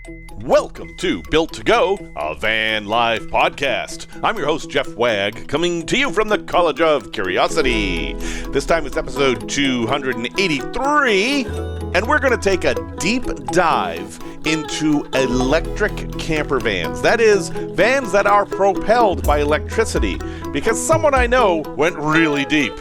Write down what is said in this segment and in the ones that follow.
Welcome to Built to Go, a van life podcast. I'm your host, Jeff Wagg, coming to you from the College of Curiosity. This time it's episode 283, and we're going to take a deep dive into electric camper vans. That is, vans that are propelled by electricity, because someone I know went really deep.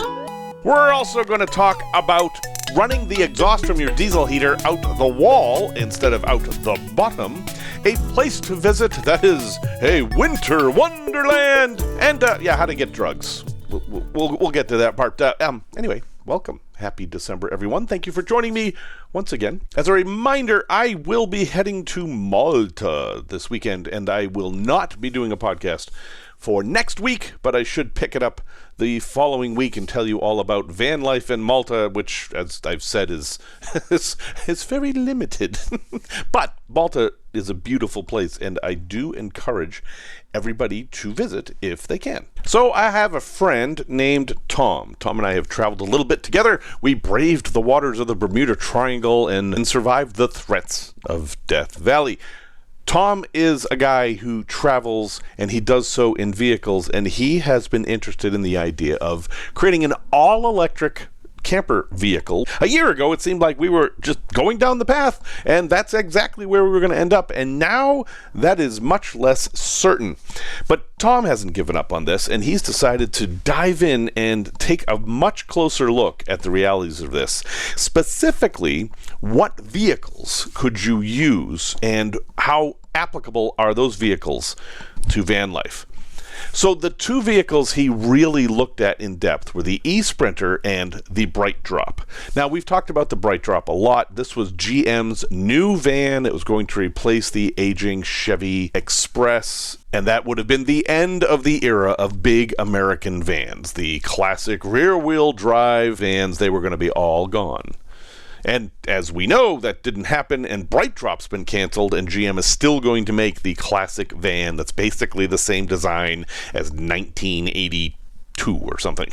We're also going to talk about running the exhaust from your diesel heater out the wall instead of out the bottom, a place to visit that is a winter wonderland, and how to get drugs. We'll get to that part. Anyway, welcome. Happy December, everyone. Thank you for joining me once again. As a reminder, I will be heading to Malta this weekend, and I will not be doing a podcast for next week, but I should pick it up the following week and tell you all about van life in Malta, which, as I've said, is very limited. But Malta is a beautiful place, and I do encourage everybody to visit if they can. So I have a friend named Tom. Tom and I have traveled a little bit together. We braved the waters of the Bermuda Triangle and survived the threats of Death Valley. Tom is a guy who travels, and he does so in vehicles, and he has been interested in the idea of creating an all-electric camper vehicle. A year ago, it seemed like we were just going down the path, and that's exactly where we were going to end up, and now that is much less certain. But Tom hasn't given up on this, and he's decided to dive in and take a much closer look at the realities of this. Specifically, what vehicles could you use, and how applicable are those vehicles to van life? So the two vehicles he really looked at in depth were the eSprinter and the Bright Drop. Now, we've talked about the Bright Drop a lot. This was GM's new van. It was going to replace the aging Chevy Express, and that would have been the end of the era of big American vans. The classic rear-wheel drive vans, they were going to be all gone. And as we know, that didn't happen, and Bright Drop's been canceled, and GM is still going to make the classic van that's basically the same design as 1982 or something.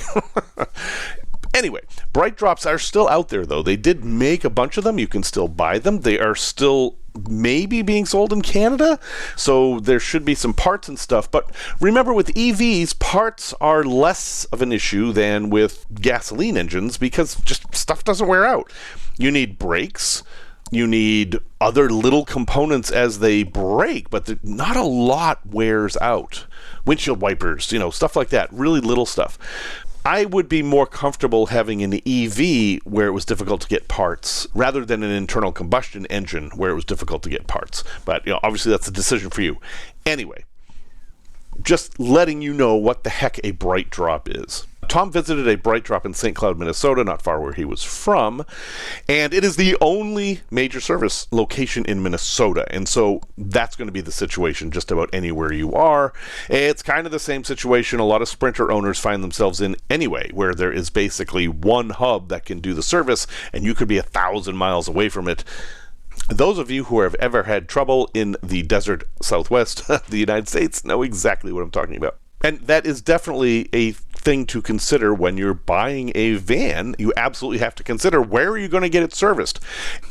Anyway, Bright Drops are still out there, though. They did make a bunch of them. You can still buy them. They are still maybe being sold in Canada, so there should be some parts and stuff. But remember, with EVs, parts are less of an issue than with gasoline engines because just stuff doesn't wear out. You need brakes. You need other little components as they break, but not a lot wears out. Windshield wipers, stuff like that. Really little stuff. I would be more comfortable having an EV where it was difficult to get parts rather than an internal combustion engine where it was difficult to get parts. But, obviously that's a decision for you. Anyway, just letting you know what the heck a Bright Drop is. Tom visited a Bright Drop in St. Cloud, Minnesota, not far where he was from, and it is the only major service location in Minnesota, and so that's going to be the situation just about anywhere you are. It's kind of the same situation a lot of Sprinter owners find themselves in anyway, where there is basically one hub that can do the service, and you could be 1,000 miles away from it. Those of you who have ever had trouble in the desert southwest of the United States know exactly what I'm talking about. And that is definitely a thing to consider when you're buying a van. You absolutely have to consider, where are you going to get it serviced?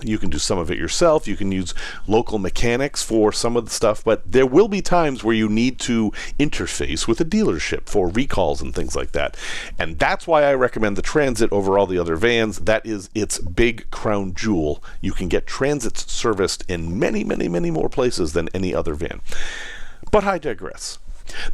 You can do some of it yourself. You can use local mechanics for some of the stuff, but there will be times where you need to interface with a dealership for recalls and things like that. And that's why I recommend the Transit over all the other vans. That is its big crown jewel. You can get Transits serviced in many, many, many more places than any other van. But I digress.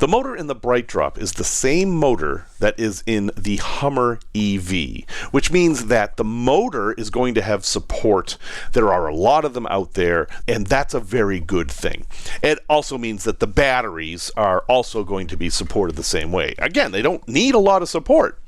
The motor in the Bright Drop is the same motor that is in the Hummer EV, which means that the motor is going to have support. There are a lot of them out there, and that's a very good thing. It also means that the batteries are also going to be supported the same way. Again, they don't need a lot of support,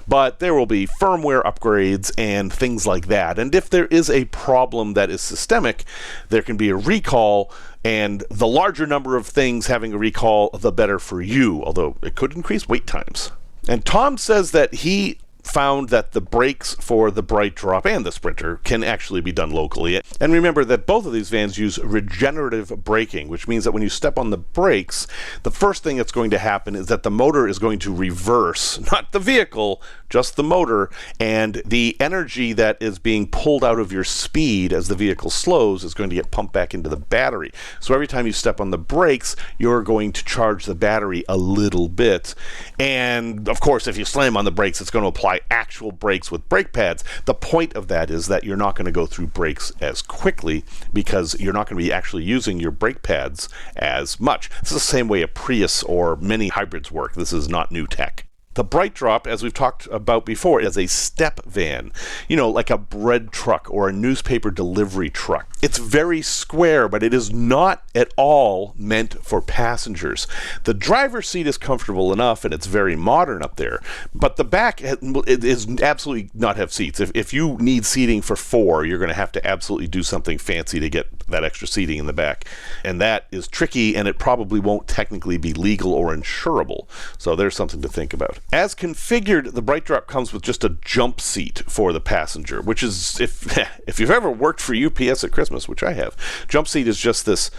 but there will be firmware upgrades and things like that. And if there is a problem that is systemic, there can be a recall, and the larger number of things having a recall, the better for you, although it could increase wait times. And Tom says that he found that the brakes for the Bright Drop and the Sprinter can actually be done locally. And remember that both of these vans use regenerative braking, which means that when you step on the brakes, the first thing that's going to happen is that the motor is going to reverse, not the vehicle, just the motor, and the energy that is being pulled out of your speed as the vehicle slows is going to get pumped back into the battery. So every time you step on the brakes, you're going to charge the battery a little bit. And of course, if you slam on the brakes, it's going to apply actual brakes with brake pads. The point of that is that you're not going to go through brakes as quickly because you're not going to be actually using your brake pads as much. It's the same way a Prius or many hybrids work. This is not new tech. The Bright Drop, as we've talked about before, is a step van, like a bread truck or a newspaper delivery truck. It's very square, but it is not at all meant for passengers. The driver's seat is comfortable enough, and it's very modern up there, but the back is absolutely not have seats. If you need seating for 4, you're going to have to absolutely do something fancy to get that extra seating in the back, and that is tricky, and it probably won't technically be legal or insurable, so there's something to think about. As configured, the Bright Drop comes with just a jump seat for the passenger, which is, if you've ever worked for UPS at Christmas, which I have, jump seat is just this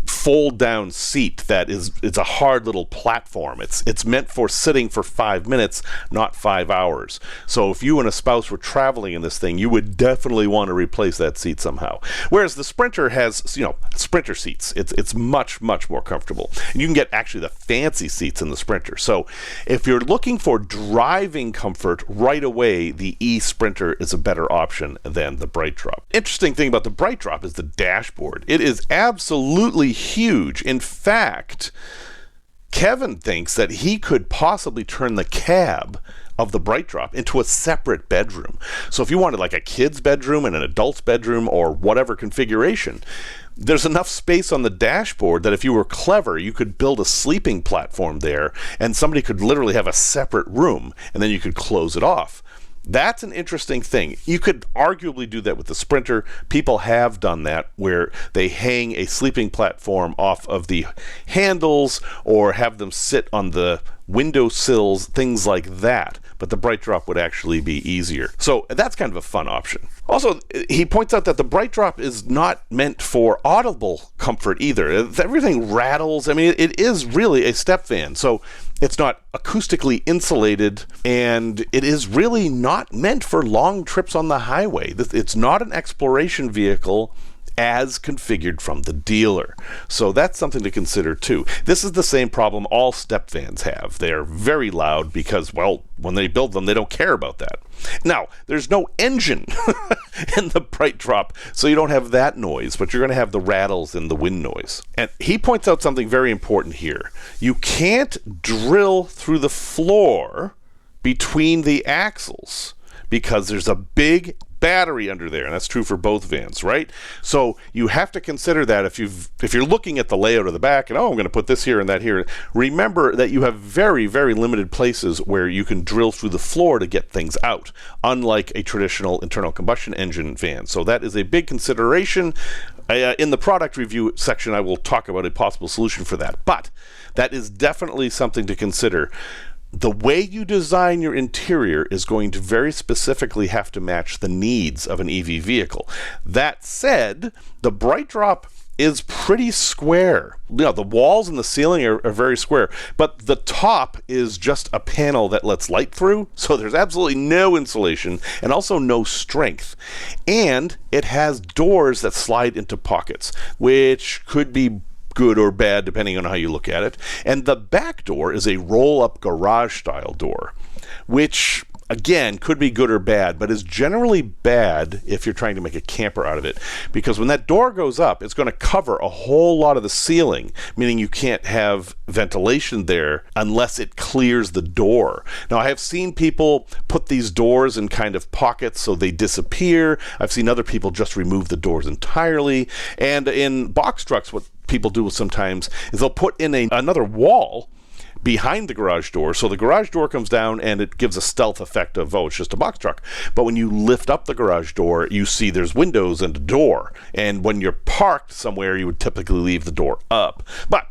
fold-down seat that it's a hard little platform. It's meant for sitting for 5 minutes, not 5 hours. So if you and a spouse were traveling in this thing, you would definitely want to replace that seat somehow. Whereas the Sprinter has, Sprinter seats. It's much, much more comfortable. And you can get actually the fancy seats in the Sprinter. So if you're looking for driving comfort right away, the e-Sprinter is a better option than the Bright Drop. Interesting thing about the Bright Drop is the dashboard. It is absolutely huge. In fact, Kevin thinks that he could possibly turn the cab of the Bright Drop into a separate bedroom. So if you wanted like a kid's bedroom and an adult's bedroom or whatever configuration, there's enough space on the dashboard that if you were clever, you could build a sleeping platform there and somebody could literally have a separate room and then you could close it off. That's an interesting thing. You could arguably do that with the Sprinter. People have done that where they hang a sleeping platform off of the handles or have them sit on the window sills, things like that. But the Bright Drop would actually be easier. So that's kind of a fun option. Also, he points out that the Bright Drop is not meant for audible comfort either. Everything rattles. I mean, it is really a step van. So it's not acoustically insulated, and it is really not meant for long trips on the highway. It's not an exploration vehicle as configured from the dealer. So that's something to consider too. This is the same problem all step vans have. They're very loud because, well, when they build them, they don't care about that. Now, there's no engine in the Bright Drop, so you don't have that noise, but you're going to have the rattles and the wind noise. And he points out something very important here. You can't drill through the floor between the axles because there's a big battery under there, and that's true for both vans, right? So you have to consider that if you're looking at the layout of the back and I'm going to put this here and that here, remember that you have very, very limited places where you can drill through the floor to get things out, unlike a traditional internal combustion engine van. So that is a big consideration. In the product review section, I will talk about a possible solution for that, but that is definitely something to consider. The way you design your interior is going to very specifically have to match the needs of an EV vehicle. That said, the Bright Drop is pretty square. The walls and the ceiling are very square, but the top is just a panel that lets light through, so there's absolutely no insulation and also no strength. And it has doors that slide into pockets, which could be good or bad depending on how you look at it. And the back door is a roll-up garage style door, which again could be good or bad, but is generally bad if you're trying to make a camper out of it, because when that door goes up, it's going to cover a whole lot of the ceiling, meaning you can't have ventilation there unless it clears the door. Now, I have seen people put these doors in kind of pockets so they disappear. I've seen other people just remove the doors entirely. And in box trucks, what people do sometimes is they'll put in another wall behind the garage door, so the garage door comes down and it gives a stealth effect of, oh, it's just a box truck. But when you lift up the garage door, you see there's windows and a door, and when you're parked somewhere, you would typically leave the door up. But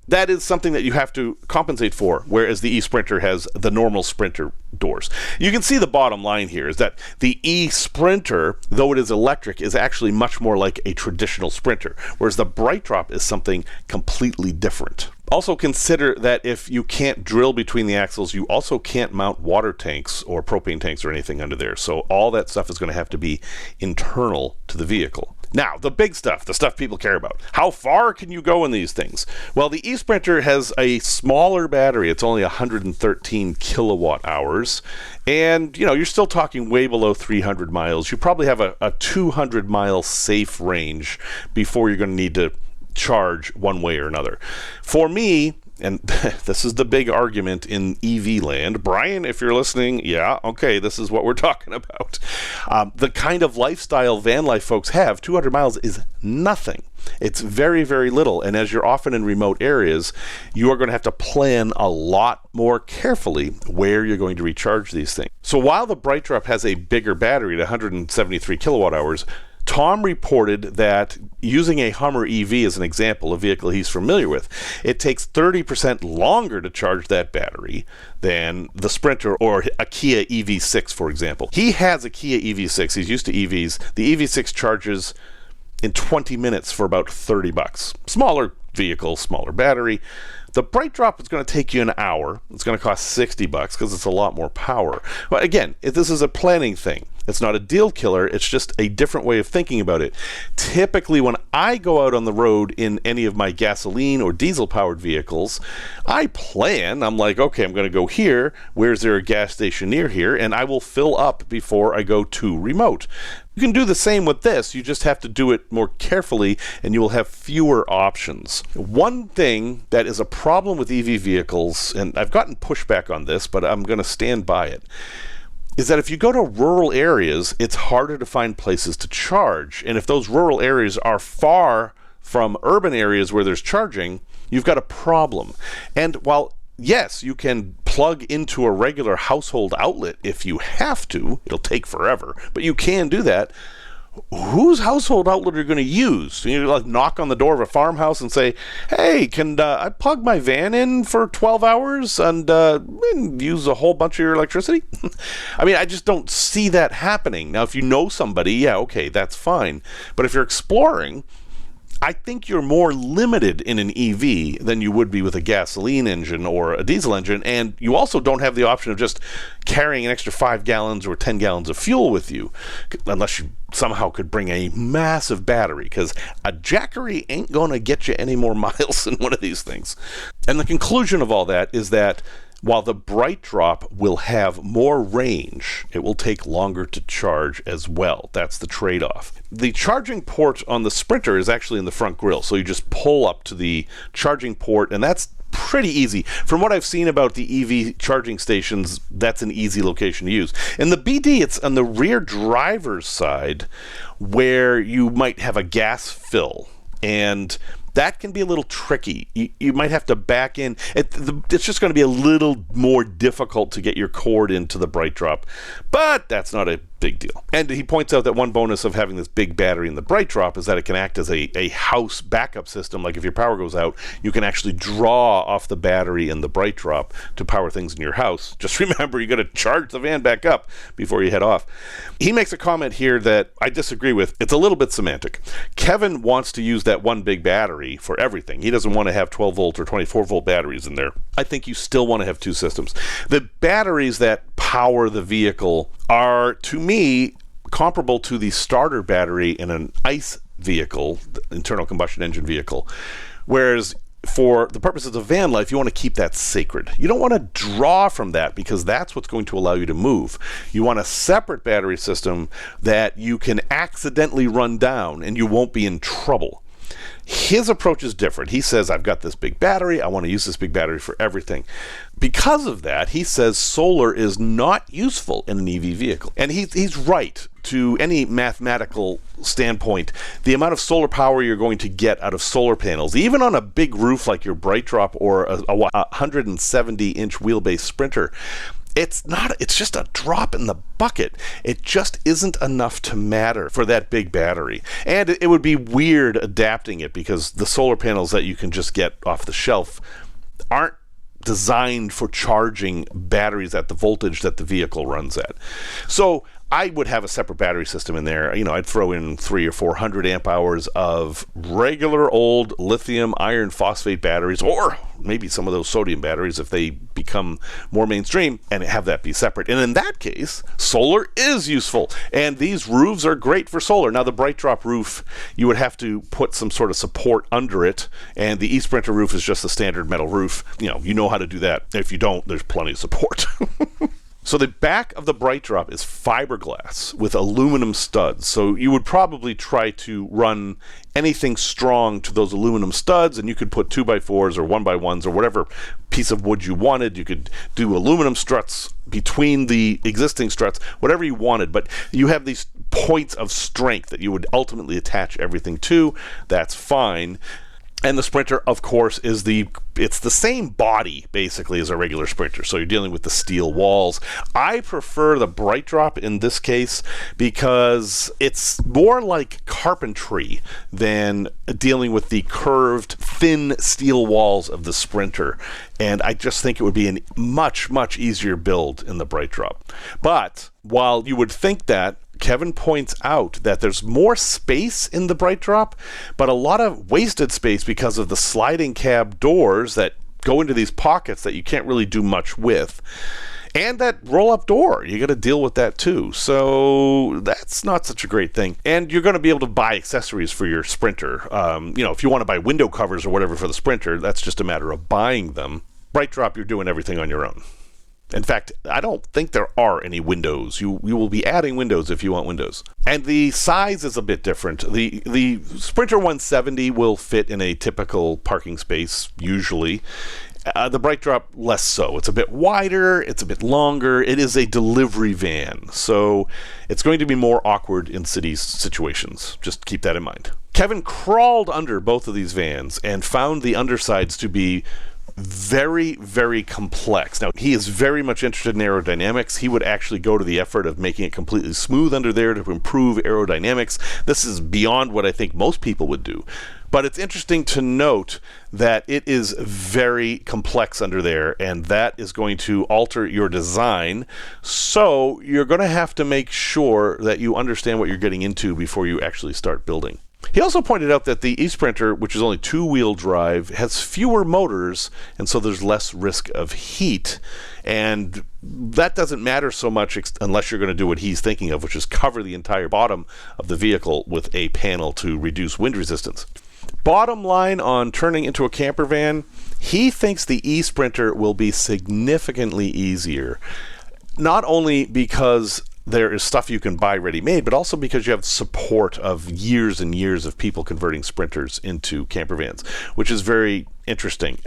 that is something that you have to compensate for, whereas the e-Sprinter has the normal Sprinter doors. You can see the bottom line here is that the e-Sprinter, though it is electric, is actually much more like a traditional Sprinter, whereas the BrightDrop is something completely different. Also consider that if you can't drill between the axles, you also can't mount water tanks or propane tanks or anything under there. So all that stuff is going to have to be internal to the vehicle. Now, the big stuff, the stuff people care about. How far can you go in these things? Well, the e-Sprinter has a smaller battery. It's only 113 kilowatt hours. And, you're still talking way below 300 miles. You probably have a 200-mile safe range before you're going to need to charge one way or another. For me, and this is the big argument in EV land. Brian, if you're listening, yeah, okay, this is what we're talking about. The kind of lifestyle van life folks have, 200 miles is nothing. It's very, very little. And as you're often in remote areas, you are going to have to plan a lot more carefully where you're going to recharge these things. So while the BrightDrop has a bigger battery at 173 kilowatt hours, Tom reported that using a Hummer EV as an example, a vehicle he's familiar with, it takes 30% longer to charge that battery than the Sprinter or a Kia EV6, for example. He has a Kia EV6. He's used to EVs. The EV6 charges in 20 minutes for about $30. Smaller vehicle, smaller battery. The BrightDrop is going to take you an hour. It's going to cost $60 because it's a lot more power. But again, this is a planning thing. It's not a deal killer. It's just a different way of thinking about it. Typically, when I go out on the road in any of my gasoline or diesel-powered vehicles, I plan. I'm like, okay, I'm going to go here. Where's there a gas station near here? And I will fill up before I go too remote. You can do the same with this. You just have to do it more carefully, and you will have fewer options. One thing that is a problem with EV vehicles, and I've gotten pushback on this, but I'm going to stand by it, is that if you go to rural areas, it's harder to find places to charge. And if those rural areas are far from urban areas where there's charging, you've got a problem. And while yes, you can plug into a regular household outlet if you have to. It'll take forever, but you can do that. Whose household outlet are you going to use? You like knock on the door of a farmhouse and say, hey, can I plug my van in for 12 hours and use a whole bunch of your electricity? I mean, I just don't see that happening. Now, if you know somebody, yeah, okay, that's fine. But if you're exploring, I think you're more limited in an EV than you would be with a gasoline engine or a diesel engine, and you also don't have the option of just carrying an extra 5 gallons or 10 gallons of fuel with you, unless you somehow could bring a massive battery, because a Jackery ain't going to get you any more miles than one of these things. And the conclusion of all that is that while the BrightDrop will have more range, it will take longer to charge as well. That's the trade-off. The charging port on the Sprinter is actually in the front grille, so you just pull up to the charging port, and that's pretty easy. From what I've seen about the EV charging stations, that's an easy location to use. In the BD, it's on the rear driver's side where you might have a gas fill, and that can be a little tricky. You might have to back in. It's just going to be a little more difficult to get your cord into the BrightDrop, but that's not a big deal. And he points out that one bonus of having this big battery in the BrightDrop is that it can act as a house backup system. Like if your power goes out, you can actually draw off the battery in the BrightDrop to power things in your house. Just remember, you got to charge the van back up before you head off. He makes a comment here that I disagree with. It's a little bit semantic. Kevin wants to use that one big battery for everything. He doesn't want to have 12 volt or 24 volt batteries in there. I think you still want to have two systems. The batteries that power the vehicle are, to me, comparable to the starter battery in an ICE vehicle, internal combustion engine vehicle, whereas for the purposes of van life, you want to keep that sacred. You don't want to draw from that because that's what's going to allow you to move. You want a separate battery system that you can accidentally run down and you won't be in trouble. His approach is different. He says, I've got this big battery. I want to use this big battery for everything. Because of that, he says solar is not useful in an EV vehicle. And he's right to any mathematical standpoint. The amount of solar power you're going to get out of solar panels, even on a big roof like your BrightDrop or a 170-inch wheelbase Sprinter, it's just a drop in the bucket. It just isn't enough to matter for that big battery. And it would be weird adapting it because the solar panels that you can just get off the shelf aren't designed for charging batteries at the voltage that the vehicle runs at. So I would have a separate battery system in there. I'd throw in 300 or 400 amp hours of regular old lithium iron phosphate batteries, or maybe some of those sodium batteries if they become more mainstream, and have that be separate. And in that case, solar is useful. And these roofs are great for solar. Now, the Bright Drop roof, you would have to put some sort of support under it. And the eSprinter roof is just a standard metal roof. You know how to do that. If you don't, there's plenty of support. So the back of the Bright Drop is fiberglass with aluminum studs. So you would probably try to run anything strong to those aluminum studs, and you could put 2x4s or 1x1s or whatever piece of wood you wanted. You could do aluminum struts between the existing struts, whatever you wanted. But you have these points of strength that you would ultimately attach everything to. That's fine. And the Sprinter, of course, it's the same body, basically, as a regular Sprinter. So you're dealing with the steel walls. I prefer the Bright Drop in this case because it's more like carpentry than dealing with the curved, thin steel walls of the Sprinter. And I just think it would be a much, much easier build in the Bright Drop. But while you would think that, Kevin points out that there's more space in the Bright Drop, but a lot of wasted space because of the sliding cab doors that go into these pockets that you can't really do much with. And that roll-up door, you got to deal with that too. So that's not such a great thing. And you're going to be able to buy accessories for your Sprinter. If you want to buy window covers or whatever for the Sprinter, that's just a matter of buying them. Bright Drop, you're doing everything on your own. In fact, I don't think there are any windows. You will be adding windows if you want windows. And the size is a bit different. The Sprinter 170 will fit in a typical parking space, usually. The Bright Drop, less so. It's a bit wider, it's a bit longer. It is a delivery van, so it's going to be more awkward in city situations. Just keep that in mind. Kevin crawled under both of these vans and found the undersides to be very, very complex. Now, he is very much interested in aerodynamics. He would actually go to the effort of making it completely smooth under there to improve aerodynamics. This is beyond what I think most people would do. But it's interesting to note that it is very complex under there, and that is going to alter your design. So you're going to have to make sure that you understand what you're getting into before you actually start building. He also pointed out that the eSprinter, which is only two-wheel drive, has fewer motors, and so there's less risk of heat. And that doesn't matter so much unless you're going to do what he's thinking of, which is cover the entire bottom of the vehicle with a panel to reduce wind resistance. Bottom line on turning into a camper van, he thinks the eSprinter will be significantly easier. Not only because there is stuff you can buy ready-made, but also because you have support of years and years of people converting Sprinters into camper vans, which is very interesting.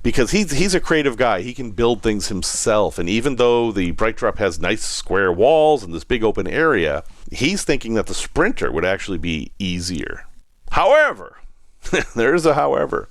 Because he's a creative guy. He can build things himself, and even though the Bright Drop has nice square walls and this big open area, he's thinking that the Sprinter would actually be easier. However, there's a however.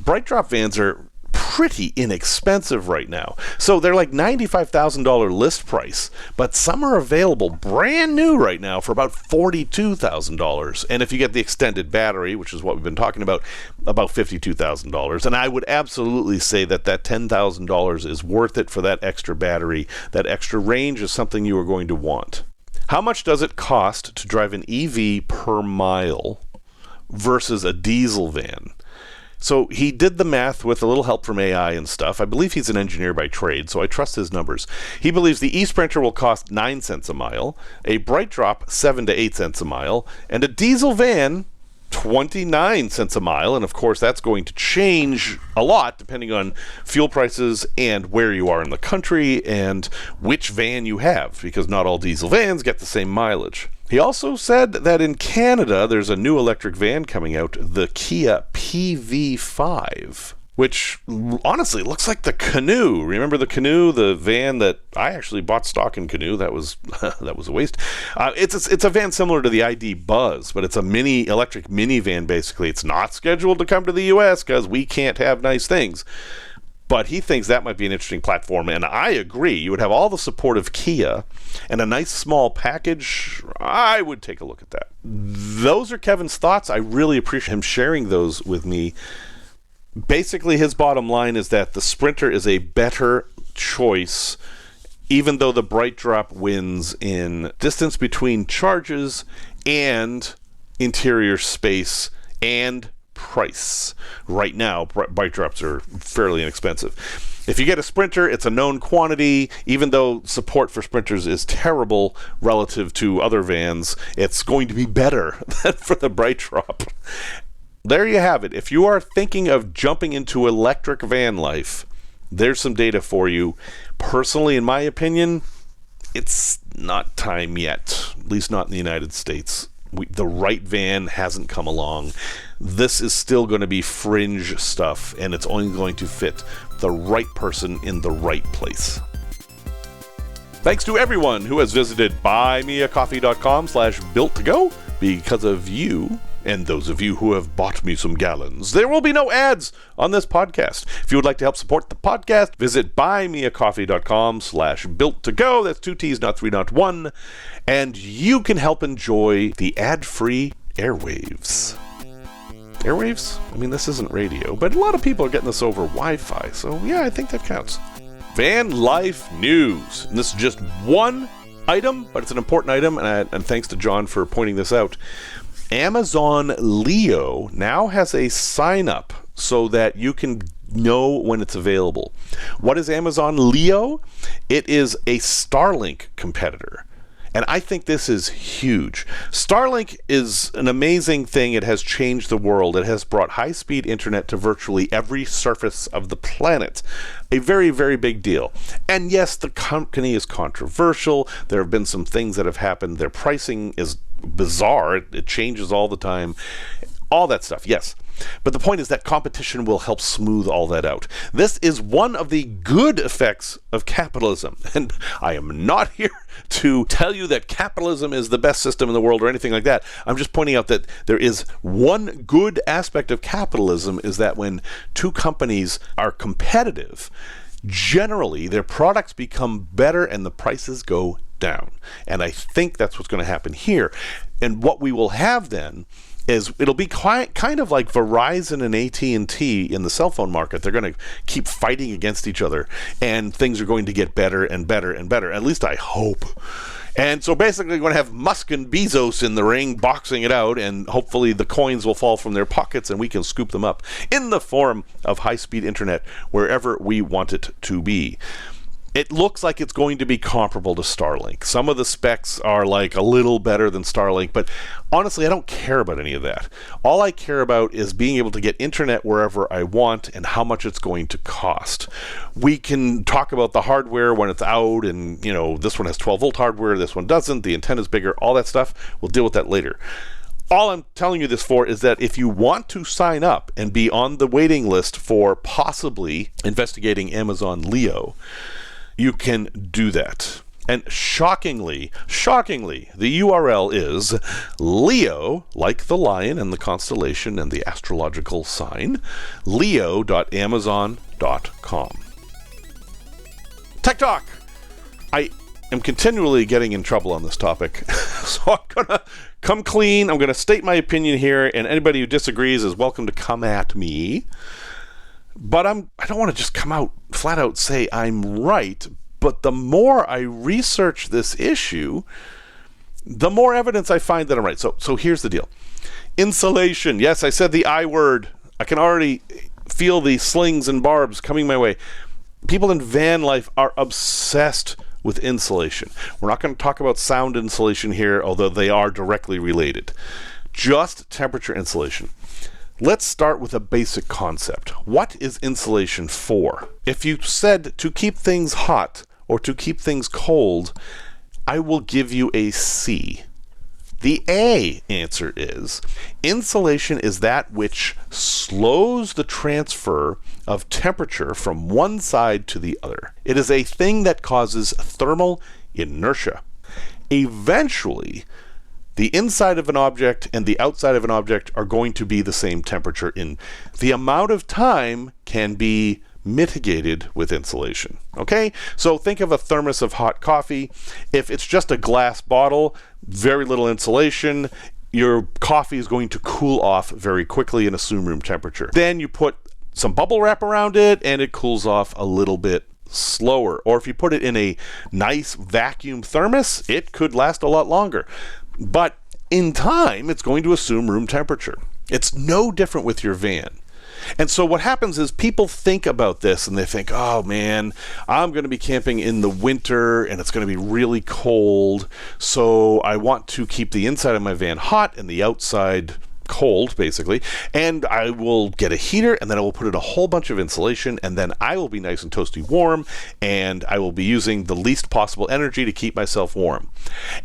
Bright Drop vans are pretty inexpensive right now. So they're like $95,000 list price, but some are available brand new right now for about $42,000. And if you get the extended battery, which is what we've been talking about $52,000. And I would absolutely say that $10,000 is worth it for that extra battery. That extra range is something you are going to want. How much does it cost to drive an EV per mile versus a diesel van? So he did the math with a little help from AI and stuff. I believe he's an engineer by trade, so I trust his numbers. He believes the eSprinter will cost 9 cents a mile, a Bright Drop 7 to 8 cents a mile, and a diesel van 29 cents a mile. And of course, that's going to change a lot depending on fuel prices and where you are in the country and which van you have, because not all diesel vans get the same mileage. He also said that in Canada, there's a new electric van coming out, the Kia PV5, which honestly looks like the Canoe. Remember the Canoe, the van that I actually bought stock in Canoe? That was that was a waste. It's a van similar to the ID Buzz, but it's a electric minivan basically. It's not scheduled to come to the U.S. because we can't have nice things. But he thinks that might be an interesting platform, and I agree. You would have all the support of Kia and a nice small package. I would take a look at that. Those are Kevin's thoughts. I really appreciate him sharing those with me. Basically, his bottom line is that the Sprinter is a better choice, even though the BrightDrop wins in distance between charges and interior space and price. Right now, BrightDrops are fairly inexpensive. If you get a Sprinter, it's a known quantity. Even though support for Sprinters is terrible relative to other vans, it's going to be better than for the BrightDrop. There you have it. If you are thinking of jumping into electric van life, there's some data for you. Personally, in my opinion, it's not time yet, at least not in the United States. The right van hasn't come along. This is still going to be fringe stuff, and it's only going to fit the right person in the right place. Thanks to everyone who has visited buymeacoffee.com/built-to-go. Because of you, and those of you who have bought me some gallons, there will be no ads on this podcast. If you would like to help support the podcast, visit buymeacoffee.com/built-to-go. That's 2 T's, not 3, not 1. And you can help enjoy the ad-free airwaves. Airwaves? I mean, this isn't radio, but a lot of people are getting this over Wi-Fi, so yeah, I think that counts. Van life news. And this is just one item, but it's an important item, and thanks to John for pointing this out. Amazon Leo now has a sign-up so that you can know when it's available. What is Amazon Leo? It is a Starlink competitor. And I think this is huge. Starlink is an amazing thing. It has changed the world. It has brought high-speed internet to virtually every surface of the planet. A very, very big deal. And yes, the company is controversial. There have been some things that have happened. Their pricing is bizarre. It changes all the time. All that stuff, yes. But the point is that competition will help smooth all that out. This is one of the good effects of capitalism. And I am not here to tell you that capitalism is the best system in the world or anything like that. I'm just pointing out that there is one good aspect of capitalism, is that when two companies are competitive, generally their products become better and the prices go down. And I think that's what's going to happen here. And what we will have then is it'll be kind of like Verizon and AT&T in the cell phone market. They're going to keep fighting against each other, and things are going to get better and better and better. At least I hope. And so basically we're going to have Musk and Bezos in the ring boxing it out, and hopefully the coins will fall from their pockets and we can scoop them up in the form of high-speed internet wherever we want it to be. It looks like it's going to be comparable to Starlink. Some of the specs are like a little better than Starlink, but honestly, I don't care about any of that. All I care about is being able to get internet wherever I want and how much it's going to cost. We can talk about the hardware when it's out, and you know, this one has 12-volt hardware, this one doesn't, the antenna's bigger, all that stuff. We'll deal with that later. All I'm telling you this for is that if you want to sign up and be on the waiting list for possibly investigating Amazon Leo, you can do that. And shockingly, the URL is Leo, like the lion and the constellation and the astrological sign, leo.amazon.com. Tech Talk! I am continually getting in trouble on this topic, so I'm going to come clean. I'm going to state my opinion here, and anybody who disagrees is welcome to come at me. But I don't want to just come out, flat out say I'm right, but the more I research this issue, the more evidence I find that I'm right. So here's the deal. Insulation. Yes, I said the I word. I can already feel the slings and barbs coming my way. People in van life are obsessed with insulation. We're not going to talk about sound insulation here, although they are directly related. Just temperature insulation. Let's start with a basic concept. What is insulation for? If you said to keep things hot or to keep things cold, I will give you a C. The A answer is insulation is that which slows the transfer of temperature from one side to the other. It is a thing that causes thermal inertia. Eventually, the inside of an object and the outside of an object are going to be the same temperature. In the amount of time can be mitigated with insulation. Okay? So think of a thermos of hot coffee. If it's just a glass bottle, very little insulation, your coffee is going to cool off very quickly and assume room temperature. Then you put some bubble wrap around it and it cools off a little bit slower. Or if you put it in a nice vacuum thermos, it could last a lot longer. But in time, it's going to assume room temperature. It's no different with your van. And so what happens is people think about this and they think, oh man, I'm going to be camping in the winter and it's going to be really cold. So I want to keep the inside of my van hot and the outside cold, basically. And I will get a heater and then I will put in a whole bunch of insulation and then I will be nice and toasty warm and I will be using the least possible energy to keep myself warm.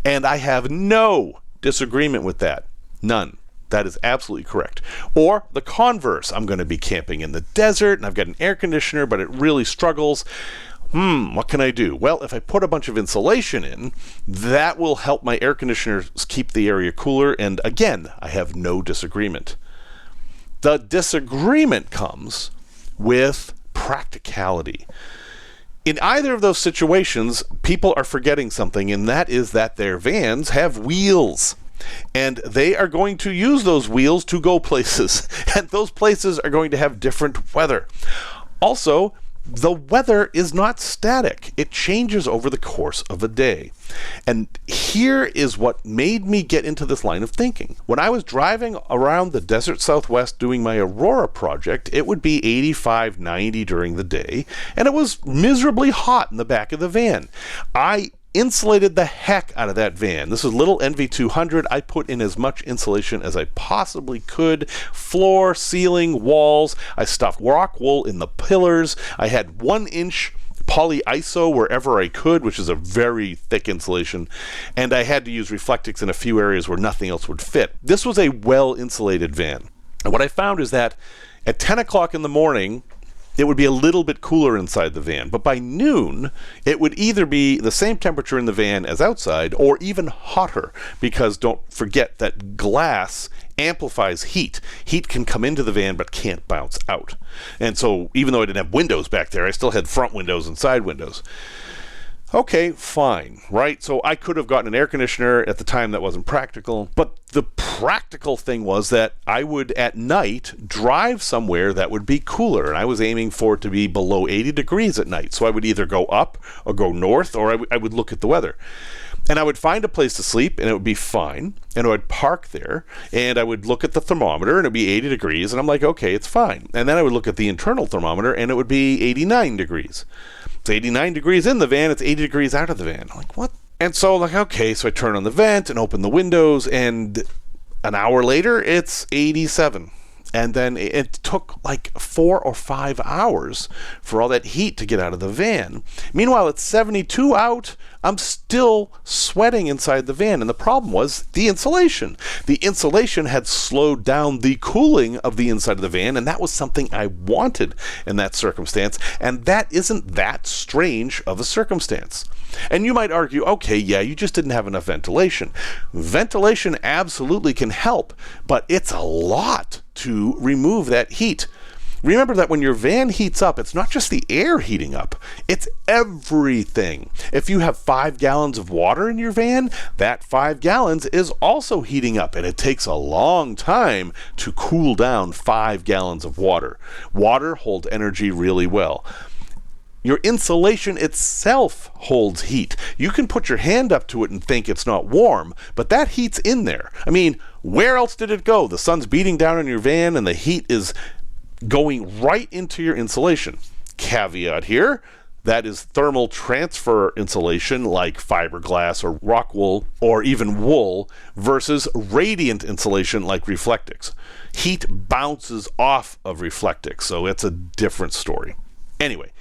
And I have no disagreement with that. None. That is absolutely correct. Or the converse. I'm going to be camping in the desert and I've got an air conditioner, but it really struggles. What can I do? Well, if I put a bunch of insulation in, that will help my air conditioner keep the area cooler. And again, I have no disagreement. The disagreement comes with practicality. In either of those situations, people are forgetting something, and that is that their vans have wheels. And they are going to use those wheels to go places. And those places are going to have different weather. Also, the weather is not static. It changes over the course of a day. And here is what made me get into this line of thinking. When I was driving around the desert Southwest doing my Aurora project, it would be 85, 90 during the day, and it was miserably hot in the back of the van. I insulated the heck out of that van. This is little NV200. I put in as much insulation as I possibly could. Floor, ceiling, walls. I stuffed rock wool in the pillars. I had 1-inch polyiso wherever I could, which is a very thick insulation. And I had to use Reflectix in a few areas where nothing else would fit. This was a well-insulated van. And what I found is that at 10 o'clock in the morning, it would be a little bit cooler inside the van, but by noon, it would either be the same temperature in the van as outside or even hotter, because don't forget that glass amplifies heat. Heat can come into the van but can't bounce out. And so even though I didn't have windows back there, I still had front windows and side windows. Okay, fine, right? So I could have gotten an air conditioner at the time. That wasn't practical. But the practical thing was that I would, at night, drive somewhere that would be cooler. And I was aiming for it to be below 80 degrees at night. So I would either go up or go north, or I would look at the weather. And I would find a place to sleep, and it would be fine. And I would park there, and I would look at the thermometer, and it would be 80 degrees. And I'm like, okay, it's fine. And then I would look at the internal thermometer, and it would be 89 degrees. It's 89 degrees in the van, it's 80 degrees out of the van. I'm like, what? And so I'm like, okay, so I turn on the vent and open the windows, and an hour later, it's 87. And then it took like 4 or 5 hours for all that heat to get out of the van. Meanwhile, it's 72 out. I'm still sweating inside the van. And the problem was the insulation. The insulation had slowed down the cooling of the inside of the van, and that was something I wanted in that circumstance. And that isn't that strange of a circumstance. And you might argue, okay, yeah, you just didn't have enough ventilation. Ventilation absolutely can help, but it's a lot to remove that heat. Remember that when your van heats up, it's not just the air heating up, it's everything. If you have 5 gallons of water in your van, that 5 gallons is also heating up, and it takes a long time to cool down 5 gallons of water. Water holds energy really well. Your insulation itself holds heat. You can put your hand up to it and think it's not warm, but that heat's in there. I mean, where else did it go? The sun's beating down on your van and the heat is going right into your insulation. Caveat here, that is thermal transfer insulation like fiberglass or rock wool or even wool versus radiant insulation like Reflectix. Heat bounces off of Reflectix, so it's a different story. Anyway,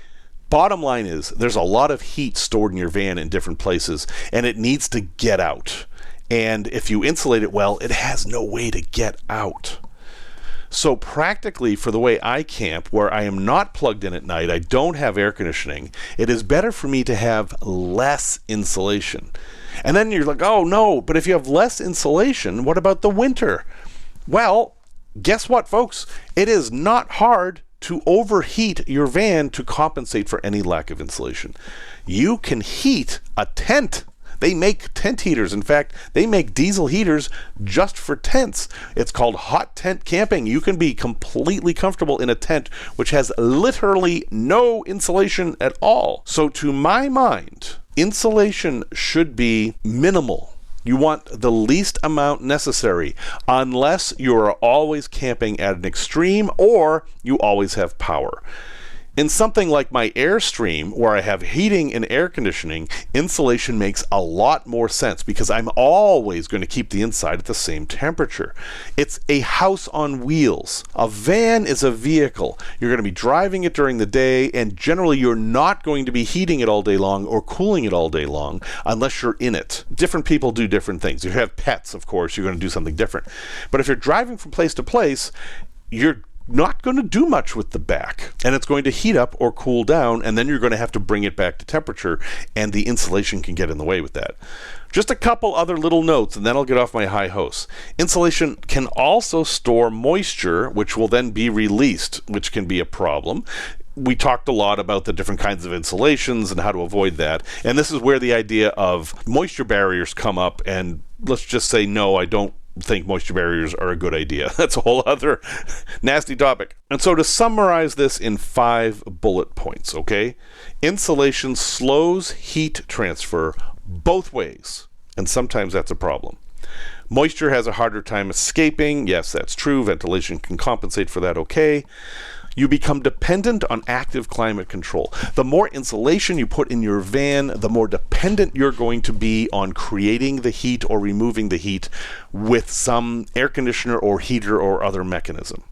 bottom line is there's a lot of heat stored in your van in different places, and it needs to get out. And if you insulate it well, it has no way to get out. So practically, for the way I camp, where I am not plugged in at night, I don't have air conditioning, it is better for me to have less insulation. And then you're like, oh no, but if you have less insulation, what about the winter? Well, guess what, folks? It is not hard to overheat your van to compensate for any lack of insulation. You can heat a tent. They make tent heaters. In fact, they make diesel heaters just for tents. It's called hot tent camping. You can be completely comfortable in a tent which has literally no insulation at all. So to my mind, insulation should be minimal. You want the least amount necessary, unless you are always camping at an extreme or you always have power. In something like my Airstream, where I have heating and air conditioning, insulation makes a lot more sense because I'm always going to keep the inside at the same temperature. It's a house on wheels. A van is a vehicle. You're going to be driving it during the day, and generally you're not going to be heating it all day long or cooling it all day long unless you're in it. Different people do different things. If you have pets, of course, you're going to do something different. But if you're driving from place to place, you're not going to do much with the back, and it's going to heat up or cool down, and then you're going to have to bring it back to temperature, and the insulation can get in the way with that. Just a couple other little notes, and then I'll get off my high horse. Insulation can also store moisture, which will then be released, which can be a problem. We talked a lot about the different kinds of insulations and how to avoid that, and this is where the idea of moisture barriers come up, and let's just say no, I don't think moisture barriers are a good idea. That's a whole other nasty topic. And so to summarize this in 5 bullet points, okay? Insulation slows heat transfer both ways, and sometimes that's a problem. Moisture has a harder time escaping. Yes, that's true. Ventilation can compensate for that, okay? You become dependent on active climate control. The more insulation you put in your van, the more dependent you're going to be on creating the heat or removing the heat with some air conditioner or heater or other mechanism.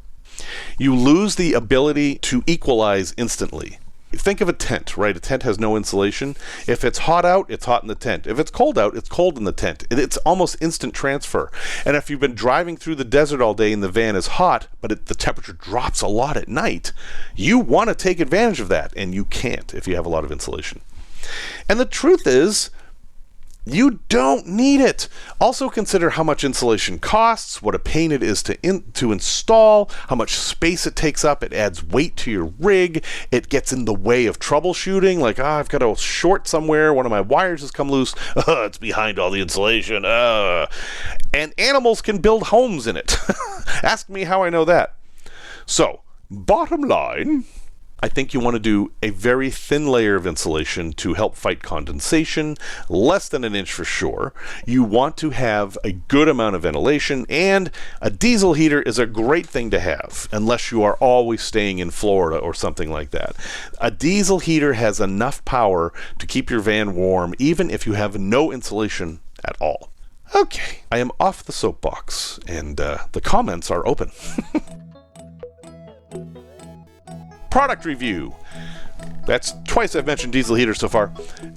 You lose the ability to equalize instantly. Think of a tent, right? A tent has no insulation. If it's hot out, it's hot in the tent. If it's cold out, it's cold in the tent. It's almost instant transfer. And if you've been driving through the desert all day and the van is hot, but the temperature drops a lot at night, you want to take advantage of that, and you can't if you have a lot of insulation. And the truth is, you don't need it. Also consider how much insulation costs, what a pain it is to install, how much space it takes up. It adds weight to your rig. It gets in the way of troubleshooting. Like, I've got a short somewhere. One of my wires has come loose. It's behind all the insulation. And animals can build homes in it. Ask me how I know that. So, bottom line, I think you want to do a very thin layer of insulation to help fight condensation, less than an inch for sure. You want to have a good amount of ventilation, and a diesel heater is a great thing to have, unless you are always staying in Florida or something like that. A diesel heater has enough power to keep your van warm, even if you have no insulation at all. Okay, I am off the soapbox, and the comments are open. Product review. That's twice I've mentioned diesel heaters so far.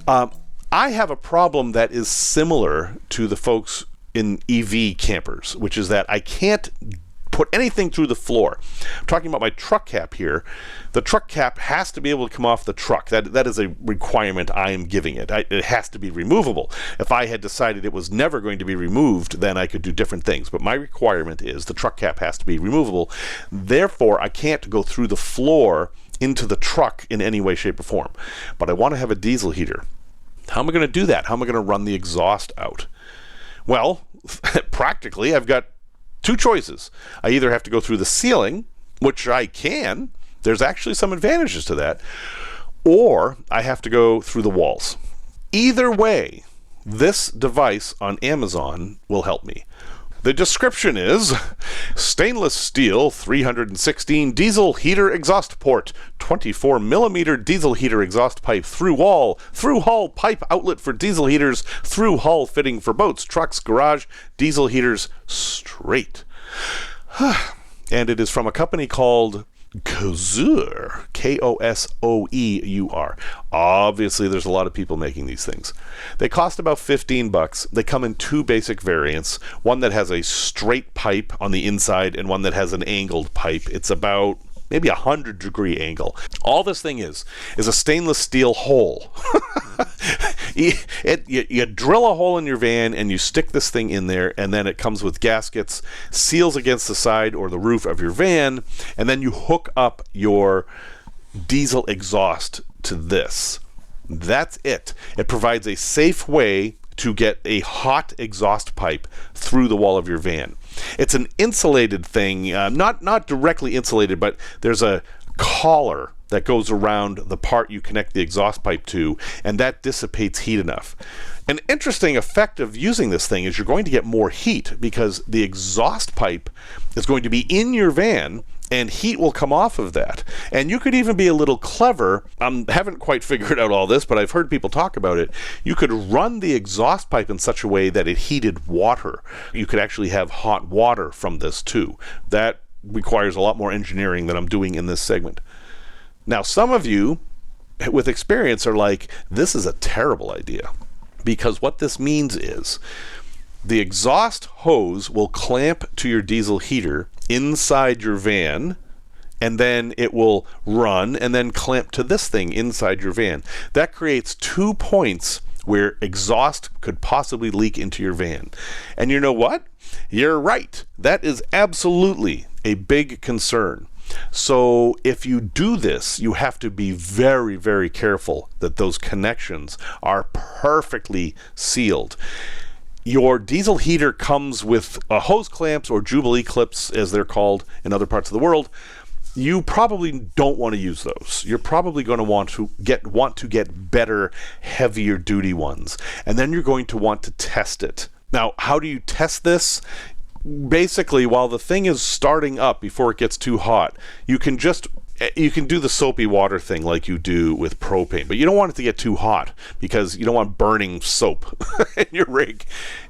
I have a problem that is similar to the folks in EV campers, which is that I can't put anything through the floor. I'm talking about my truck cap here. The truck cap has to be able to come off the truck. That is a requirement I am giving it. It has to be removable. If I had decided it was never going to be removed, then I could do different things. But my requirement is the truck cap has to be removable. Therefore, I can't go through the floor into the truck in any way, shape, or form. But I want to have a diesel heater. How am I going to do that? How am I going to run the exhaust out? Well, practically, I've got 2 choices. I either have to go through the ceiling, which I can. There's actually some advantages to that. Or I have to go through the walls. Either way, this device on Amazon will help me. The description is stainless steel 316 diesel heater exhaust port, 24 millimeter diesel heater exhaust pipe through hull pipe outlet for diesel heaters, through hull fitting for boats, trucks, garage, diesel heaters straight. And it is from a company called Kosoeur, Kosoeur. Obviously, there's a lot of people making these things. They cost about $15. They come in 2 basic variants, one that has a straight pipe on the inside and one that has an angled pipe. It's about maybe 100-degree angle. All this thing is a stainless steel hole. You drill a hole in your van and you stick this thing in there, and then it comes with gaskets, seals against the side or the roof of your van, and then you hook up your diesel exhaust to this. That's it. It provides a safe way to get a hot exhaust pipe through the wall of your van. It's an insulated thing, not directly insulated, but there's a collar that goes around the part you connect the exhaust pipe to, and that dissipates heat enough. An interesting effect of using this thing is you're going to get more heat because the exhaust pipe is going to be in your van and heat will come off of that. And you could even be a little clever. Haven't quite figured out all this, but I've heard people talk about it. You could run the exhaust pipe in such a way that it heated water. You could actually have hot water from this too. That requires a lot more engineering than I'm doing in this segment. Now, some of you with experience are like, this is a terrible idea. Because what this means is the exhaust hose will clamp to your diesel heater inside your van, and then it will run and then clamp to this thing inside your van. That creates 2 points where exhaust could possibly leak into your van. And you know what? You're right. That is absolutely a big concern. So if you do this, you have to be very, very careful that those connections are perfectly sealed. Your diesel heater comes with hose clamps, or Jubilee clips as they're called in other parts of the world. You probably don't want to use those. You're probably going to want to get better, heavier duty ones. And then you're going to want to test it. Now, how do you test this? Basically, while the thing is starting up before it gets too hot, you can do the soapy water thing like you do with propane, but you don't want it to get too hot because you don't want burning soap in your rig.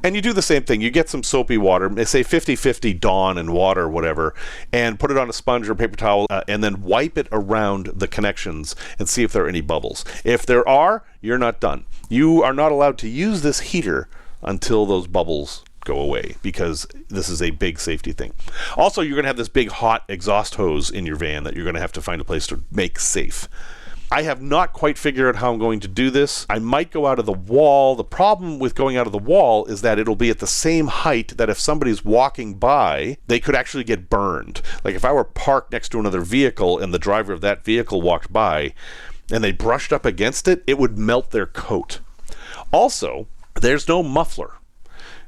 And you do the same thing. You get some soapy water, say 50-50 Dawn and water or whatever, and put it on a sponge or paper towel, and then wipe it around the connections and see if there are any bubbles. If there are, you're not done. You are not allowed to use this heater until those bubbles go away, because this is a big safety thing. Also, you're going to have this big hot exhaust hose in your van that you're going to have to find a place to make safe. I have not quite figured out how I'm going to do this. I might go out of the wall. The problem with going out of the wall is that it'll be at the same height that if somebody's walking by, they could actually get burned. Like if I were parked next to another vehicle and the driver of that vehicle walked by and they brushed up against it, it would melt their coat. Also, there's no muffler.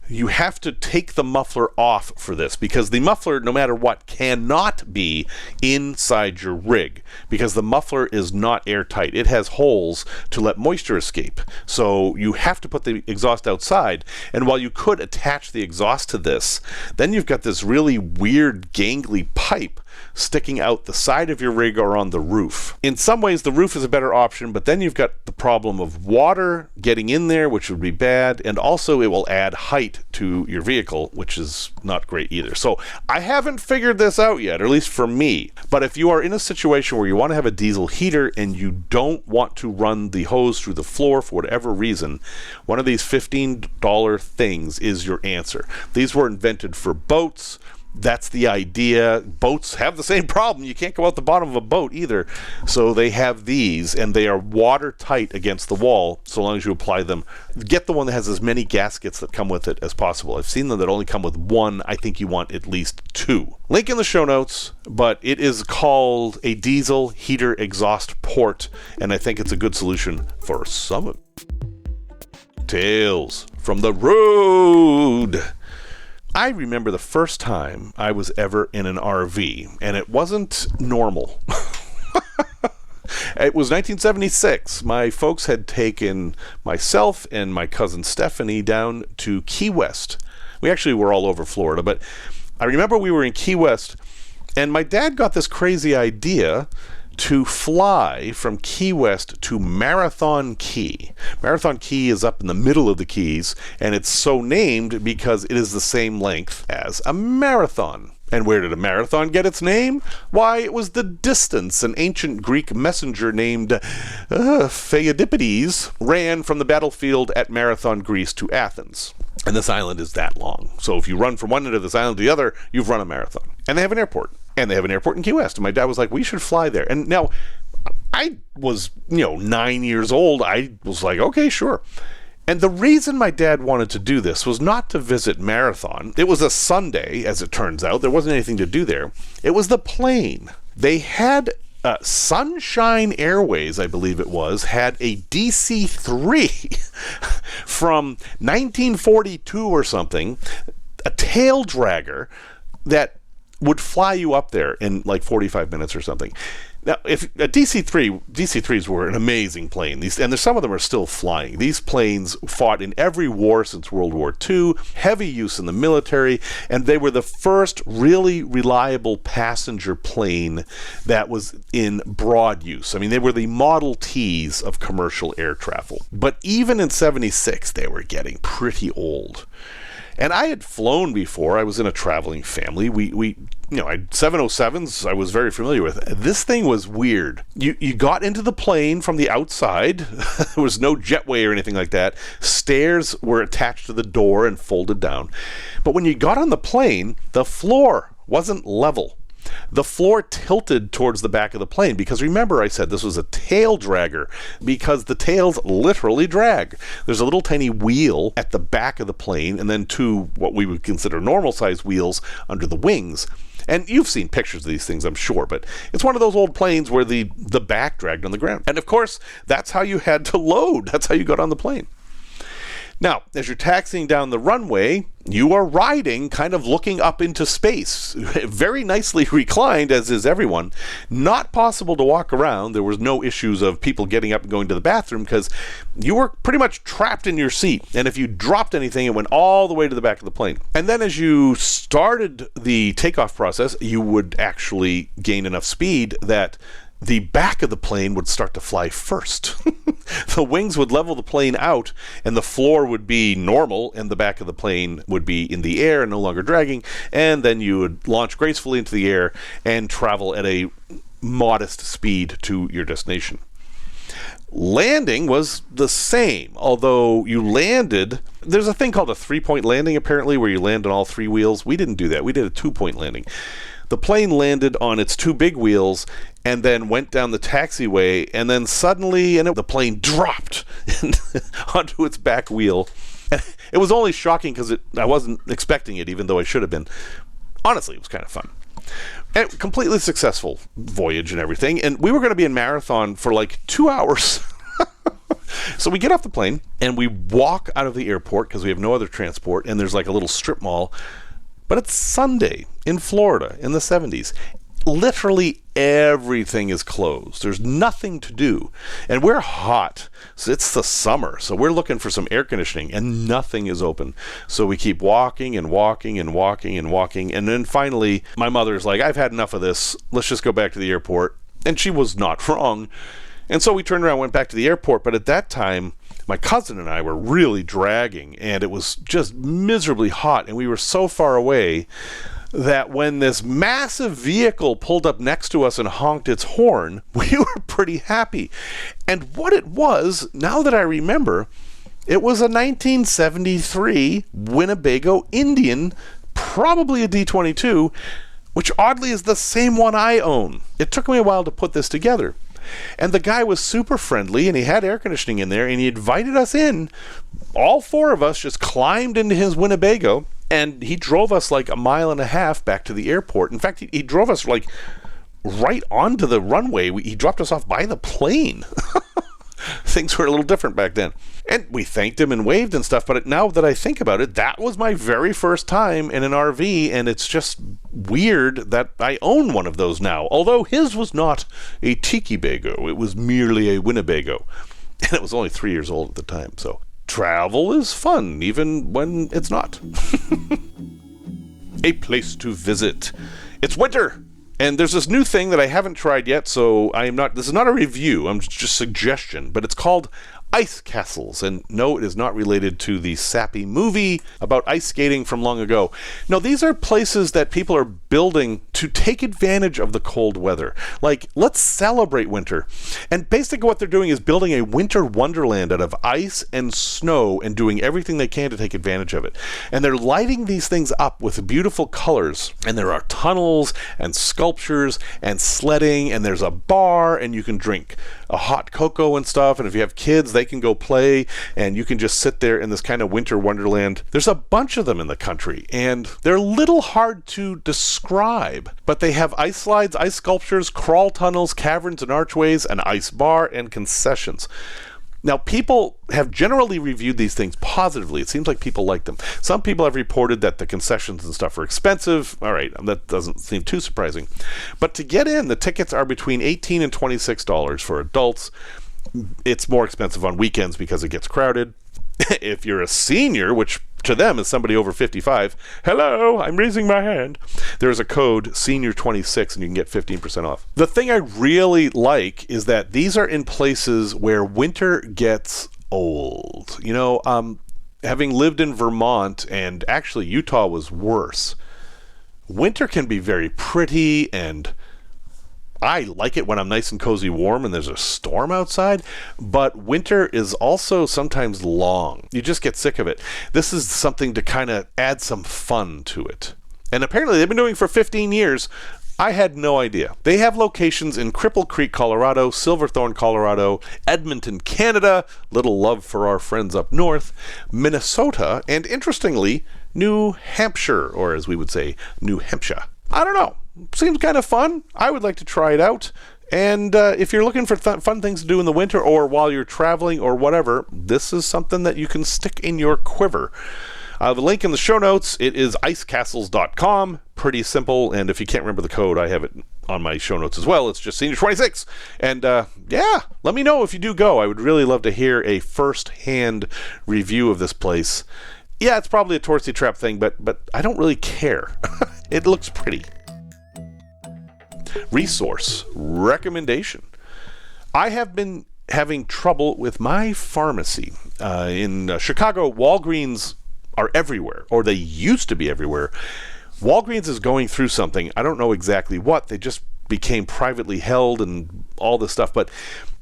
You have to take the muffler off for this, because the muffler, no matter what, cannot be inside your rig, because the muffler is not airtight. It has holes to let moisture escape. So you have to put the exhaust outside. And while you could attach the exhaust to this, then you've got this really weird gangly pipe sticking out the side of your rig or on the roof. In some ways, the roof is a better option, but then you've got the problem of water getting in there, which would be bad, and also it will add height to your vehicle, which is not great either. So I haven't figured this out yet, or at least for me. But if you are in a situation where you want to have a diesel heater and you don't want to run the hose through the floor for whatever reason, one of these $15 things is your answer. These were invented for boats. That's the idea. Boats have the same problem. You can't go out the bottom of a boat either. So they have these, and they are watertight against the wall so long as you apply them. Get the one that has as many gaskets that come with it as possible. I've seen them that only come with one. I think you want at least two. Link in the show notes, but it is called a diesel heater exhaust port, and I think it's a good solution for some of it. Tales from the road. I remember the first time I was ever in an RV, and it wasn't normal. It was 1976. My folks had taken myself and my cousin Stephanie down to Key West. We actually were all over Florida, but I remember we were in Key West, and my dad got this crazy idea to fly from Key West to Marathon Key. Marathon Key is up in the middle of the Keys, and it's so named because it is the same length as a marathon. And where did a marathon get its name? Why, it was the distance an ancient Greek messenger named Pheidippides ran from the battlefield at Marathon, Greece to Athens. And this island is that long. So if you run from one end of this island to the other, you've run a marathon. And they have an airport. And they have an airport in Key West. And my dad was like, we should fly there. And now, I was, 9 years old. I was like, okay, sure. And the reason my dad wanted to do this was not to visit Marathon. It was a Sunday, as it turns out. There wasn't anything to do there. It was the plane. They had Sunshine Airways, I believe it was, had a DC-3 from 1942 or something, a tail dragger that would fly you up there in like 45 minutes or something. Now, if a DC-3s were an amazing plane. Some of them are still flying. These planes fought in every war since World War II, heavy use in the military, and they were the first really reliable passenger plane that was in broad use. I mean, they were the Model Ts of commercial air travel. But even in 76, they were getting pretty old. And I had flown before. I was in a traveling family. We 707s I was very familiar with. This thing was weird. You got into the plane from the outside. There was no jetway or anything like that. Stairs were attached to the door and folded down. But when you got on the plane, the floor wasn't level. The floor tilted towards the back of the plane because remember I said this was a tail dragger because the tails literally drag. There's a little tiny wheel at the back of the plane and then two what we would consider normal size wheels under the wings. And you've seen pictures of these things, I'm sure, but it's one of those old planes where the back dragged on the ground. And of course, that's how you had to load. That's how you got on the plane. Now, as you're taxiing down the runway, you are riding, kind of looking up into space. Very nicely reclined, as is everyone. Not possible to walk around. There was no issues of people getting up and going to the bathroom because you were pretty much trapped in your seat. And if you dropped anything, it went all the way to the back of the plane. And then as you started the takeoff process, you would actually gain enough speed that the back of the plane would start to fly first. The wings would level the plane out, and the floor would be normal, and the back of the plane would be in the air and no longer dragging, and then you would launch gracefully into the air and travel at a modest speed to your destination. Landing was the same, although you landed... There's a thing called a 3-point landing, apparently, where you land on all three wheels. We didn't do that. We did a 2-point landing. The plane landed on its two big wheels and then went down the taxiway, and then suddenly the plane dropped onto its back wheel. And it was only shocking because I wasn't expecting it, even though I should have been. Honestly, it was kind of fun. And completely successful voyage and everything. And we were going to be in Marathon for like 2 hours. So we get off the plane and we walk out of the airport because we have no other transport, and there's like a little strip mall. But it's Sunday in Florida in the 70s. Literally everything is closed. There's nothing to do. And we're hot. So it's the summer. So we're looking for some air conditioning and nothing is open. So we keep walking and walking and walking and walking. And then finally, my mother's like, I've had enough of this. Let's just go back to the airport. And she was not wrong. And so we turned around and went back to the airport. But at that time, my cousin and I were really dragging, and it was just miserably hot, and we were so far away that when this massive vehicle pulled up next to us and honked its horn, we were pretty happy. And what it was, now that I remember, it was a 1973 Winnebago Indian, probably a D22, which oddly is the same one I own. It took me a while to put this together. And the guy was super friendly, and he had air conditioning in there, and he invited us in. All four of us just climbed into his Winnebago, and he drove us like 1.5 miles back to the airport. In fact, he drove us like right onto the runway. He dropped us off by the plane. Things were a little different back then. And we thanked him and waved and stuff, but now that I think about it, that was my very first time in an RV, and it's just weird that I own one of those now. Although his was not a Tiki-Bago, it was merely a Winnebago. And it was only 3 years old at the time, so travel is fun, even when it's not. A place to visit. It's winter! And there's this new thing that I haven't tried yet, so this is not a review, I'm just suggestion, but it's called ice castles. And no, it is not related to the sappy movie about ice skating from long ago. No, these are places that people are building to take advantage of the cold weather. Like, let's celebrate winter. And basically what they're doing is building a winter wonderland out of ice and snow and doing everything they can to take advantage of it. And they're lighting these things up with beautiful colors. And there are tunnels and sculptures and sledding, and there's a bar, and you can drink a hot cocoa and stuff. And if you have kids, they can go play, and you can just sit there in this kind of winter wonderland. There's a bunch of them in the country, and they're a little hard to describe, but they have ice slides, ice sculptures, crawl tunnels, caverns and archways, an ice bar, and concessions. Now, people have generally reviewed these things positively. It seems like people like them. Some people have reported that the concessions and stuff are expensive. All right, that doesn't seem too surprising. But to get in, the tickets are between $18 and $26 for adults. It's more expensive on weekends because it gets crowded. If you're a senior, which to them is somebody over 55, hello, I'm raising my hand, there's a code senior26 and you can get 15% off. The thing I really like is that these are in places where winter gets old. You know, having lived in Vermont, and actually Utah was worse, winter can be very pretty, and I like it when I'm nice and cozy warm and there's a storm outside, but winter is also sometimes long. You just get sick of it. This is something to kind of add some fun to it. And apparently they've been doing it for 15 years. I had no idea. They have locations in Cripple Creek, Colorado, Silverthorne, Colorado, Edmonton, Canada, little love for our friends up north, Minnesota, and interestingly, New Hampshire, or as we would say, New Hampshire. I don't know. Seems kind of fun. I would like to try it out. And if you're looking for fun things to do in the winter or while you're traveling or whatever, this is something that you can stick in your quiver. I have a link in the show notes. It is icecastles.com. Pretty simple. And if you can't remember the code, I have it on my show notes as well. It's just senior26. And yeah, let me know if you do go. I would really love to hear a first-hand review of this place. Yeah, it's probably a touristy trap thing, but I don't really care. It looks pretty. Resource recommendation. I have been having trouble with my pharmacy. In Chicago, Walgreens are everywhere, or they used to be everywhere. Walgreens is going through something. I don't know exactly what. They just became privately held and all this stuff, but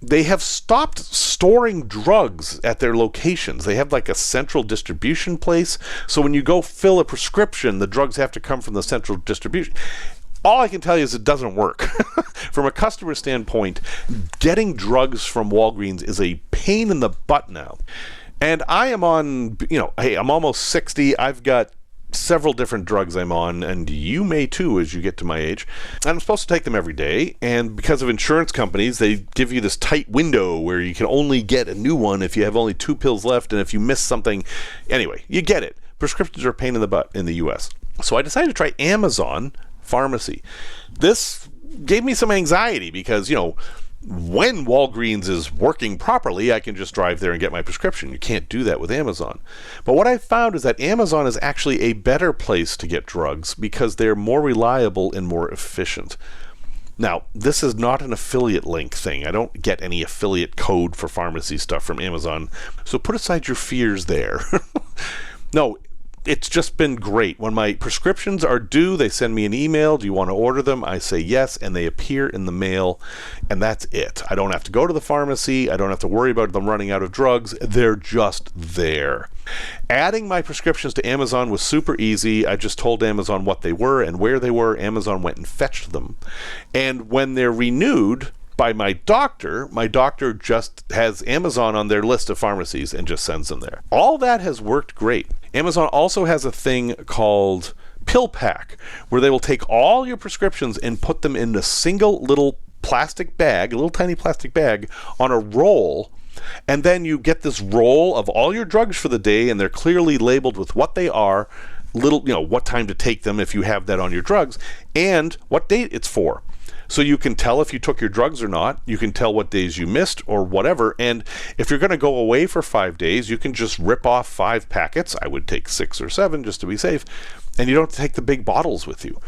they have stopped storing drugs at their locations. They have like a central distribution place. So when you go fill a prescription, the drugs have to come from the central distribution. All I can tell you is it doesn't work. From a customer standpoint, getting drugs from Walgreens is a pain in the butt now. And I am on, hey, I'm almost 60. I've got several different drugs I'm on, and you may too as you get to my age. And I'm supposed to take them every day, and because of insurance companies, they give you this tight window where you can only get a new one if you have only 2 pills left, and if you miss something, anyway, you get it. Prescriptions are a pain in the butt in the US. So I decided to try Amazon Pharmacy. This gave me some anxiety because, when Walgreens is working properly, I can just drive there and get my prescription. You can't do that with Amazon. But what I found is that Amazon is actually a better place to get drugs because they're more reliable and more efficient. Now, this is not an affiliate link thing. I don't get any affiliate code for pharmacy stuff from Amazon. So put aside your fears there. No, it's just been great. When my prescriptions are due, they send me an email. Do you want to order them? I say yes, and they appear in the mail, and that's it. I don't have to go to the pharmacy. I don't have to worry about them running out of drugs. They're just there. Adding my prescriptions to Amazon was super easy. I just told Amazon what they were and where they were. Amazon went and fetched them. And when they're renewed by my doctor just has Amazon on their list of pharmacies and just sends them there. All that has worked great. Amazon also has a thing called Pill Pack, where they will take all your prescriptions and put them in a single little plastic bag, a little tiny plastic bag, on a roll, and then you get this roll of all your drugs for the day, and they're clearly labeled with what they are, what time to take them if you have that on your drugs, and what date it's for. So you can tell if you took your drugs or not. You can tell what days you missed or whatever. And if you're going to go away for 5 days, you can just rip off 5 packets. I would take 6 or 7 just to be safe. And you don't have to take the big bottles with you.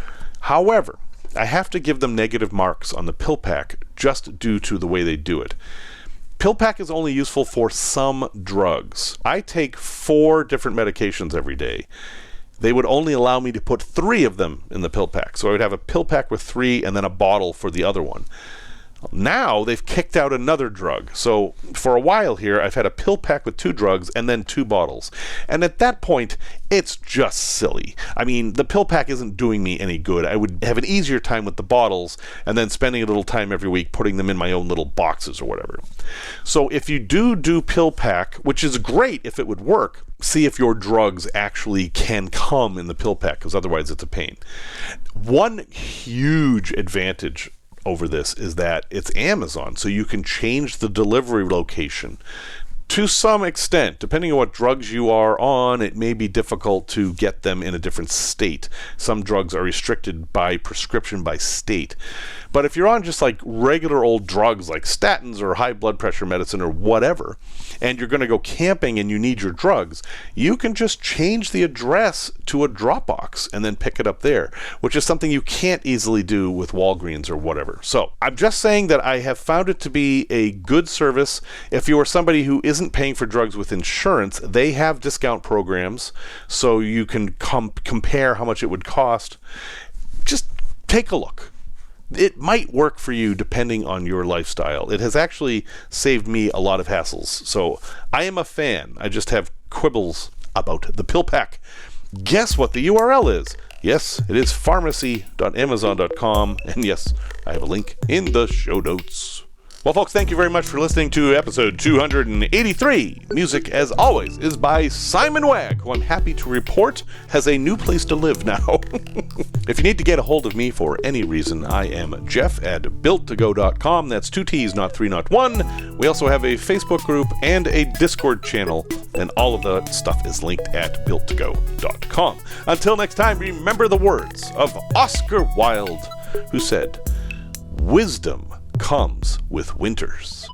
However, I have to give them negative marks on the pill pack just due to the way they do it. PillPack is only useful for some drugs. I take 4 different medications every day. They would only allow me to put 3 of them in the PillPack. So I would have a PillPack with 3 and then a bottle for the other one. Now they've kicked out another drug. So for a while here, I've had a PillPack with 2 drugs and then 2 bottles. And at that point, it's just silly. I mean, the PillPack isn't doing me any good. I would have an easier time with the bottles and then spending a little time every week putting them in my own little boxes or whatever. So if you do PillPack, which is great if it would work, see if your drugs actually can come in the PillPack, because otherwise it's a pain. One huge advantage over this is that it's Amazon, so you can change the delivery location to some extent. Depending on what drugs you are on, it may be difficult to get them in a different state. Some drugs are restricted by prescription by state. But if you're on just like regular old drugs like statins or high blood pressure medicine or whatever, and you're going to go camping and you need your drugs, you can just change the address to a Dropbox and then pick it up there, which is something you can't easily do with Walgreens or whatever. So I'm just saying that I have found it to be a good service. If you are somebody who isn't paying for drugs with insurance, they have discount programs, so you can compare how much it would cost. Just take a look. It might work for you depending on your lifestyle. It has actually saved me a lot of hassles. So I am a fan. I just have quibbles about the PillPack. Guess what the URL is? Yes, it is pharmacy.amazon.com. And yes, I have a link in the show notes. Well, folks, thank you very much for listening to episode 283. Music, as always, is by Simon Wagg, who I'm happy to report has a new place to live now. If you need to get a hold of me for any reason, I am jeff@builttogo.com. That's 2 T's, not 3, not 1. We also have a Facebook group and a Discord channel, and all of the stuff is linked at builttogo.com. Until next time, remember the words of Oscar Wilde, who said, "Wisdom comes with winters."